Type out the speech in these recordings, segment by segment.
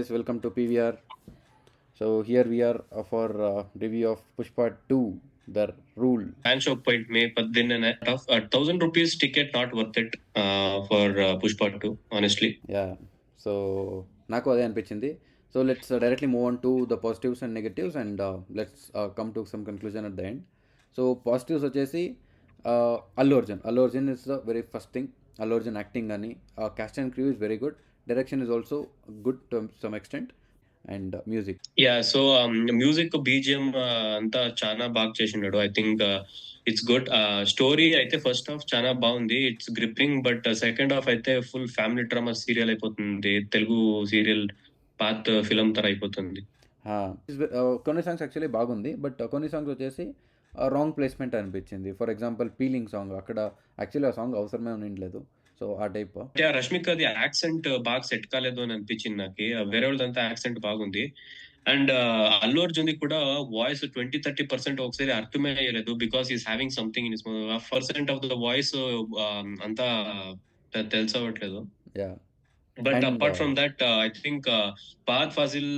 guys, welcome to PVR. So here we are for review of Pushpa 2, The Rule. Fan show point May 18 of ₹1,000 ticket not worth it for Pushpa 2, honestly. Yeah. So నాకు అదే అనిపించింది. So let's directly move on to the positives and negatives and let's come to some conclusion at the end. So positives వచ్చేసి Allu Arjun. Allu Arjun is the very first thing. Allu Arjun acting కానీ cast and crew is very good. Direction is also good to some extent and music. Yeah, so music BGM అంతా చాలా బాగా చేసినాడు. I think it's good. Story అయితే first half చాలా బాగుంది, it's gripping. But second half అయితే full family drama serial అయిపోతుంది, Telugu serial path film తర అయిపోతుంది. కొన్ని సాంగ్స్ యాక్చువల్లీ బాగుంది, బట్ కొన్ని సాంగ్స్ వచ్చేసి రాంగ్ ప్లేస్మెంట్ అనిపించింది. ఫర్ ఎగ్జాంపుల్ పీలింగ్ సాంగ్, అక్కడ యాక్చువల్లీ ఆ సాంగ్ అవసరమే ఉండలేదు. సో ఆ టైప్. రష్మికది యాక్సెంట్ బాగా సెట్ కాలేదు అని అనిపించింది నాకు. వేరే వాళ్ళదంతా యాక్సెంట్ బాగుంది. అండ్ అల్లు అర్జున్ కూడా వాయిస్ 20-30% ఒకసారి అర్థమే అయ్యలేదు, because is having something in percent of the voice అంతా తెలిసవట్లేదు. But apart from that I think Fahadh Faasil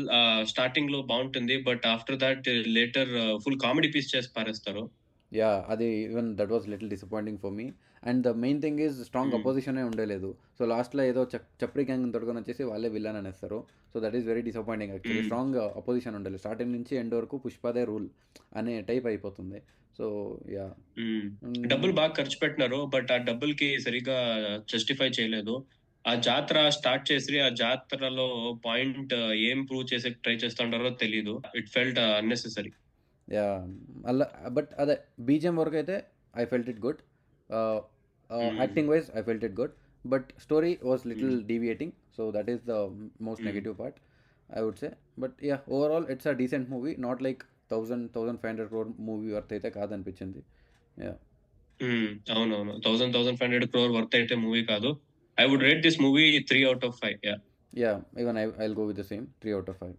starting లో బాగుంటుంది, but after that later full comedy piece చేసి పారేస్తారు. యా, అది even that was little disappointing for me. And the main thing is strong అపోజిషనే ఉండలేదు. So లాస్ట్లో ఏదో చప్రీ గ్యాంగ్ తొడుకొని వచ్చేసి వాళ్ళే విల్లన్ అనేస్తారు. So that is very disappointing actually. Strong opposition ఉండలేదు. స్టార్టింగ్ నుంచి ఎండ్ వరకు పుష్పదే రూల్ అనే టైప్ అయిపోతుంది. సో యా, డబ్బులు బాగా ఖర్చు పెట్టినారు, బట్ ఆ డబ్బుల్ కి సరిగా జస్టిఫై చేయలేదు. ఆ జాతర స్టార్ట్ చేసి ఆ జాతరలో పాయింట్ ఏం ప్రూవ్ చేసే ట్రై చేస్తుంటారో తెలీదు. It felt unnecessary. యా, అలా. బట్ అదే బీజిఎం వరకు అయితే I felt it good. Acting wise I felt it good, but story was little deviating. So that is the most negative part I would say. But yeah, overall it's a decent movie, not like 1,500 crore movie worth అయితే కాదనిపించింది. Yeah, అవునవును, 1,500 crore worth అయితే movie కాదు. I would rate this movie 3 out of 5. Yeah. Yeah, even I'll go with the same 3 out of 5.